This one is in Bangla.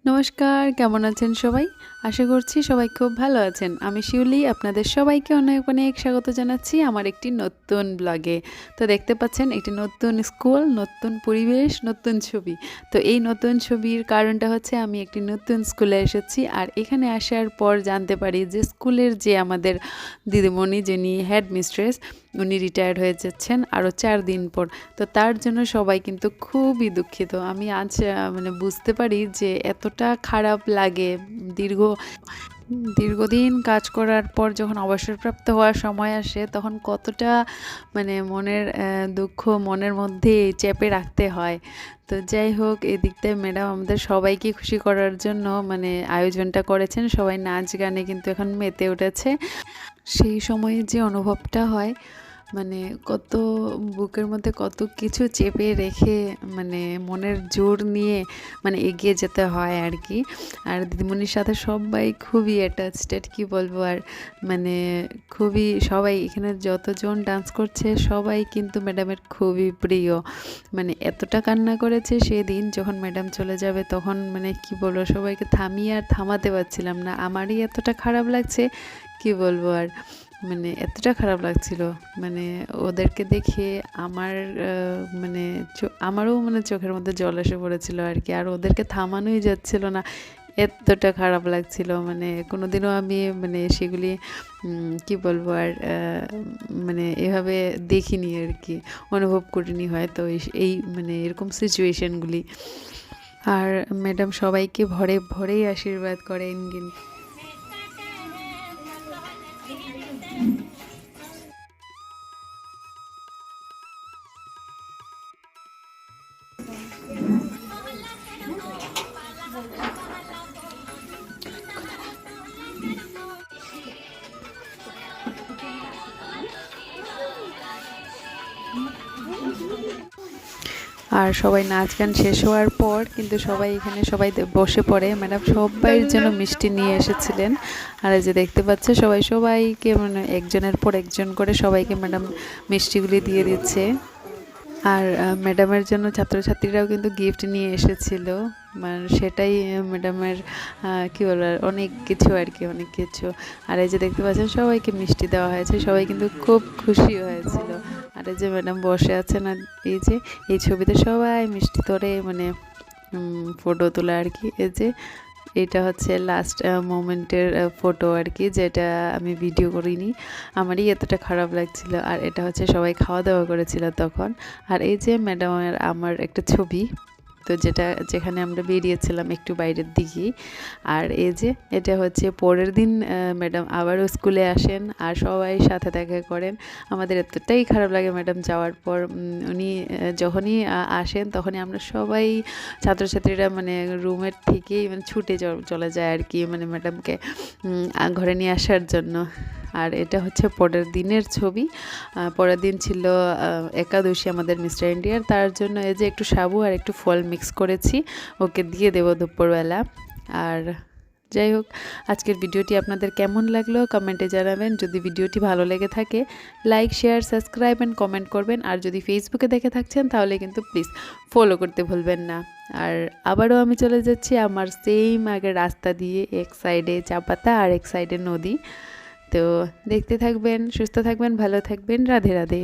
নমস্কার, কেমন আছেন সবাই? আশা করছি সবাই খুব ভালো আছেন। আমি শিউলি, আপনাদের সবাইকে অনেক, অনেক স্বাগত জানাচ্ছি আমার একটি নতুন ব্লগে। তো দেখতে পাচ্ছেন একটি নতুন স্কুল, নতুন পরিবেশ, নতুন ছবি। তো এই নতুন ছবির কারণটা হচ্ছে আমি একটি নতুন স্কুলে এসেছি। আর এখানে আসার পর জানতে পারি যে স্কুলের যে আমাদের দিদিমণি যিনি হেড মিস্ট্রেস, উনি রিটায়ার্ড হয়ে যাচ্ছেন আরও ৪ দিন পর। তো তার জন্য সবাই কিন্তু খুবই দুঃখিত। আমি আজ মানে বুঝতে পারি যে এতটা খারাপ লাগে দীর্ঘদিন কাজ করার পর যখন অবসরপ্রাপ্ত হওয়ার সময় আসে তখন কতটা মানে মনের দুঃখ মনের মধ্যে চেপে রাখতে হয়। তো যাই হোক, এদিকটায় ম্যাডাম আমাদের সবাইকে খুশি করার জন্য মানে আয়োজনটা করেছেন। সবাই নাচ গানে কিন্তু এখন মেতে উঠেছে। সেই সময়ে যে অনুভবটা হয় মানে কত বুকের মধ্যে কত কিছু চেপে রেখে মানে মনের জোর নিয়ে মানে এগিয়ে যেতে হয় আর কি। আর দিদিমণির সাথে সবাই খুবই অ্যাটাচড, কি বলবো আর মানে খুবই সবাই এখানে যতজন ডান্স করছে সবাই কিন্তু ম্যাডামের খুবই প্রিয়। মানে এতটা কান্না করেছে সেদিন যখন ম্যাডাম চলে যাবে, তখন মানে কি বলবো, সবাইকে থামিয়ে আর থামাতে পারছিলাম না। আমারই এতটা খারাপ লাগছে, কি বলবো আর মানে এতটা খারাপ লাগছিল মানে ওদেরকে দেখে আমার মানে আমারও মানে চোখের মধ্যে জল এসে পড়েছিল আর কি। আর ওদেরকে থামানোই যাচ্ছিল না, এতটা খারাপ লাগছিল। মানে কোনোদিনও আমি মানে সেগুলি কি বলবো আর মানে এভাবে দেখিনি আর কি, অনুভব করিনি হয়তো এই মানে এরকম সিচুয়েশনগুলি। আর ম্যাডাম সবাইকে ভরে ভরেই আশীর্বাদ করেন কিন্তু। আর সবাই নাচ গান শেষ হওয়ার পর কিন্তু সবাই এখানে সবাই বসে পড়ে। ম্যাডাম সবাইয়ের জন্য মিষ্টি নিয়ে এসেছিলেন। আর এই যে দেখতে পাচ্ছে সবাইকে মানে একজনের পর একজন করে সবাইকে ম্যাডাম মিষ্টিগুলি দিয়ে দিচ্ছে। আর ম্যাডামের জন্য ছাত্রছাত্রীরাও কিন্তু গিফট নিয়ে এসেছিল। মানে সেটাই ম্যাডামের কী বলার অনেক কিছু আর কি, অনেক কিছু। আর এই যে দেখতে পাচ্ছেন সবাইকে মিষ্টি দেওয়া হয়েছে, সবাই কিন্তু খুব খুশি হয়েছিল। আর এই যে ম্যাডাম বসে আছেন, আর এই যে এই ছবিতে সবাই মিষ্টি ধরে মানে ফটো তোলা আর কি। এই যে এটা হচ্ছে লাস্ট মোমেন্টের ফটো আর কি, যেটা আমি ভিডিও করিনি, আমারই এতটা খারাপ লাগছিল। আর এটা হচ্ছে সবাই খাওয়া দাওয়া করেছিল তখন। আর এই যে ম্যাডামের আমার একটা ছবি, তো যেখানে আমরা বেরিয়েছিলাম একটু বাইরের দিকেই। আর এই যে এটা হচ্ছে পরের দিন ম্যাডাম আবারও স্কুলে আসেন আর সবাই সাথে দেখা করেন। আমাদের এতটাই খারাপ লাগে ম্যাডাম যাওয়ার পর। উনি যখনই আসেন তখনই আমরা সবাই ছাত্রছাত্রীরা মানে রুমের থেকেই মানে ছুটে চলে যায় আর কি, মানে ম্যাডামকে ঘরে নিয়ে আসার জন্য। আর এটা হচ্ছে পরের দিনের ছবি। পরের দিন ছিল একাদশী আমাদের মিস্টার ইন্ডিয়ার, তার জন্য এই যে একটু সাবু আর একটু ফল মিক্স করেছি, ওকে দিয়ে দেবো দুপুরবেলা। আর যাই হোক, আজকের ভিডিওটি আপনাদের কেমন লাগলো কমেন্টে জানাবেন। যদি ভিডিওটি ভালো লেগে থাকে like share subscribe and comment করবেন। আর যদি ফেসবুকে দেখে থাকছেন তাহলে কিন্তু প্লিজ ফলো করতে ভুলবেন না। আর আবারও আমি চলে যাচ্ছি আমার সেম আগের রাস্তা দিয়ে, এক সাইডে চা পাতা আর এক সাইডে নদী। তো দেখতে থাকবেন, সুস্থ থাকবেন, ভালো থাকবেন, রাধে রাধে।